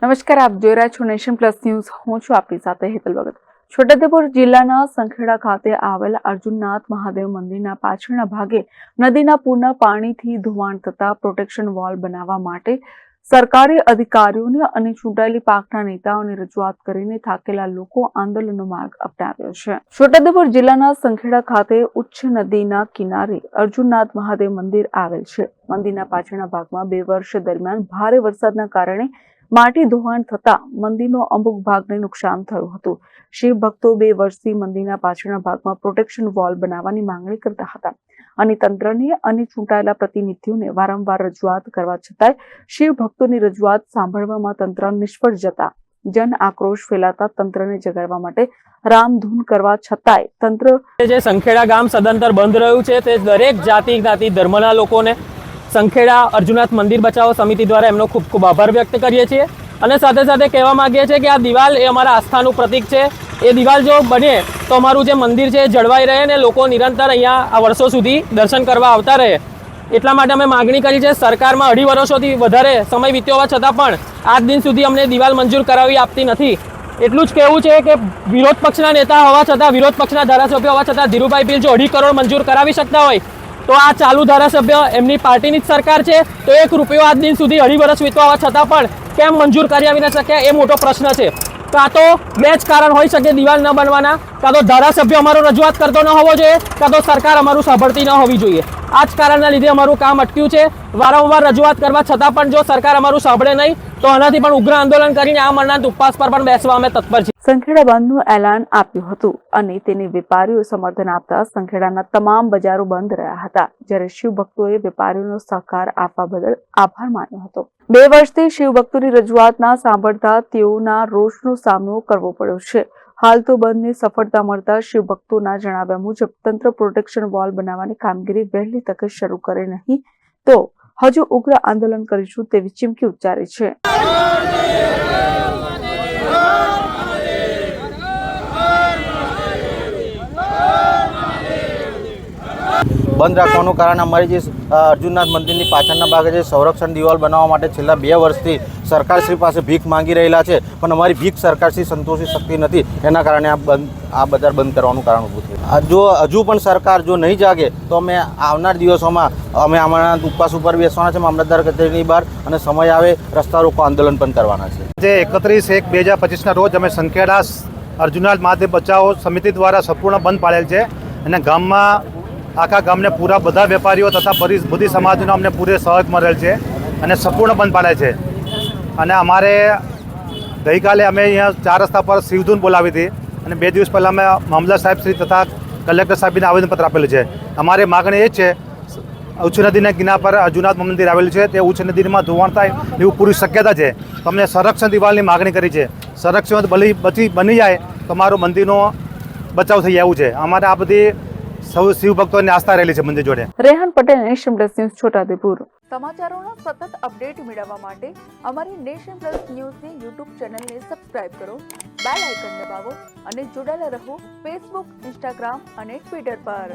નમસ્કાર, આપ જોઈ રહ્યા છો નેશન પ્લસ ન્યૂઝ. હું છું આપની સાથે હેતલ ભગત. છોટાઉદેપુર જિલ્લાના સંખેડા ખાતે આવેલ અર્જુનનાથ મહાદેવ મંદિરના પાછળના ભાગે નદીના પૂરના પાણીથી ધોવાણ થતા પ્રોટેક્શન વોલ બનાવવા માટે સરકારી અધિકારીઓને અને ચૂંટાયેલી પાકના નેતાઓને રજૂઆત કરીને થાકેલા લોકો આંદોલનનો માર્ગ અપનાવ્યો છે. છોટાઉદેપુર જિલ્લાના સંખેડા ખાતે ઉચ્ચ નદીના કિનારે અર્જુનનાથ મહાદેવ મંદિર આવેલ છે. મંદિરના પાછળના ભાગમાં 2 વર્ષ દરમિયાન ભારે વરસાદના કારણે માટી ધોવાણ થતા મંદિરનો અમુક ભાગને નુકસાન થયું હતું. શિવ ભક્તો 2 વર્ષથી મંદિરના પાછળના ભાગમાં પ્રોટેક્શન વોલ બનાવવાની માંગણી કરતા હતા અને તંત્રને અને ચૂંટાયેલા પ્રતિનિધિઓને વારંવાર રજૂઆત કરવા છતાંય શિવ ભક્તોની રજૂઆત સાંભળવામાં તંત્ર નિષ્ફળ જતા જન આક્રોશ ફેલાતા તંત્રને જગાડવા માટે રામધૂન કરવા છતાંય તંત્ર જે સંખેડા ગામ સદંતર બંધ રહ્યું છે તે દરેક જાતિ જ્ઞાતિ ધર્મના લોકોને સંખેડા અર્જુનનાથ મંદિર બચાવો સમિતિ દ્વારા એમનો ખૂબ ખૂબ આભાર વ્યક્ત કરીએ છીએ અને સાથે સાથે કહેવા માંગીએ છીએ કે આ દિવાલ એ અમારા આસ્થાનું પ્રતીક છે. એ દિવાલ જો બને તો અમારું જે મંદિર છે એ જળવાઈ રહે ને લોકો નિરંતર અહીંયા આ વર્ષો સુધી દર્શન કરવા આવતા રહે. એટલા માટે અમે માગણી કરી છે. સરકારમાં 2.5 વર્ષોથી વધારે સમય વીત્યો હોવા છતાં પણ આજ દિન સુધી અમને દિવાલ મંજૂર કરાવી આપતી નથી. એટલું જ કહેવું છે કે વિરોધ પક્ષના નેતા હોવા છતાં, વિરોધ પક્ષના ધારાસભ્ય હોવા છતાં ધીરુભાઈ ભીલ જો 2.5 કરોડ મંજૂર કરાવી શકતા હોય તો આ ચાલુ ધારાસભ્ય એમની પાર્ટીની જ સરકાર છે તો 1 રૂપિયો આજ દિન સુધી 2.5 વર્ષ વીતવા હોવા છતાં પણ કેમ મંજૂર કરી આવી ન શક્યા એ મોટો પ્રશ્ન છે. કાં તો 2 જ કારણ હોઈ શકે દિવાલ ન બનવાના, કાં તો ધારાસભ્ય અમારો રજૂઆત કરતો ન હોવો જોઈએ, કાં તો સરકાર અમારું સાંભળતી ન હોવી જોઈએ. આ જ કારણના લીધે અમારું કામ અટક્યું છે. વારંવાર રજૂઆત કરવા છતાં પણ જો સરકાર અમારું સાંભળે નહીં તો આનાથી પણ ઉગ્ર આંદોલન કરીને આ મરનાંત ઉપવાસ પર પણ બેસવા અમે તત્પર છીએ. સંખેડા બંધનું એલાન આપ્યું હતું અને તેને વેપારીઓ સમર્થન આપતા સંખેડાના તમામ બજારો બંધ રહ્યા હતા, જ્યારે શિવ ભક્તોએ વેપારીઓનો સહકાર આપવા બદલ આભાર માન્યો હતો. 2 વર્ષથી શિવ ભક્તોની રજૂઆત ના સાંભળતા તેઓના રોષનો સામનો કરવો પડ્યો છે. હાલ તો બંધને સફળતા મળતા શિવ ભક્તોના જણાવ્યા મુજબ તંત્ર પ્રોટેક્શન વોલ બનાવવાની કામગીરી વહેલી તકે શરૂ કરે નહીં તો હજુ ઉગ્ર આંદોલન કરીશું તેવી ચીમકી ઉચ્ચારી છે. બંધ રાખવાનું કારણ અમારી જે અર્જુનનાથ મંદિરની પાછળના ભાગે જે સંરક્ષણ દિવાલ બનાવવા માટે છેલ્લા 2 વર્ષથી સરકારશ્રી પાસે ભીખ માંગી રહેલા છે, પણ અમારી ભીખ સરકારશ્રી સંતોષી શકતી નથી. એના કારણે આ બજાર બંધ કરવાનું કારણ ઊભું થયું. જો હજુ પણ સરકાર જો નહીં જાગે તો અમે આવનાર દિવસોમાં અમે અમારા ઉપવાસ ઉપર બેસવાના છે મામલતદાર કચેરીની બહાર અને સમય આવે રસ્તા રોકો આંદોલન પણ કરવાના છે. જે 31/1/2025ના રોજ અમે સંખેડા અર્જુનનાથ મહાદેવ બચાવો સમિતિ દ્વારા સંપૂર્ણ બંધ પાડેલ છે અને ગામમાં આખા ગામને પૂરા બધા વેપારીઓ તથા બધી સમાજનો અમને પૂરે સહયોગ મળેલ છે અને સંપૂર્ણ બંધ પાડે છે. અને અમારે ગઈકાલે અમે અહીંયા 4 રસ્તા પર શિવધૂન બોલાવી હતી અને 2 દિવસ પહેલાં અમે મામલતદાર સાહેબ શ્રી તથા કલેક્ટર સાહેબને આવેદનપત્ર આપેલું છે. અમારી માગણી એ છે ઉચ્ચ નદીના કિનારા પર અર્જુનનાથ મંદિર આવેલું છે તે ઉચ્ચ નદીમાં ધોવાણ થાય એવું પૂરી શક્યતા છે તો અમને સંરક્ષણ દિવાલની માગણી કરી છે. સંરક્ષણ બની જાય તો અમારું મંદિરનો બચાવ થઈ જાય એવું છે. અમારે આ બધી સૌ શિવ ભક્તોની આસ્થા રહેલી છે મંદિર જોડે. Rehan Patel, Nation Plus News, Chhota Udepur. સમાચારોના સતત અપડેટ મેળવવા માટે અમારી નેશન પ્લસ ન્યૂઝની YouTube ચેનલને સબસ્ક્રાઇબ કરો, બેલ આઇકન દબાવો અને જોડાયેલા રહો Facebook, Instagram અને Twitter પર.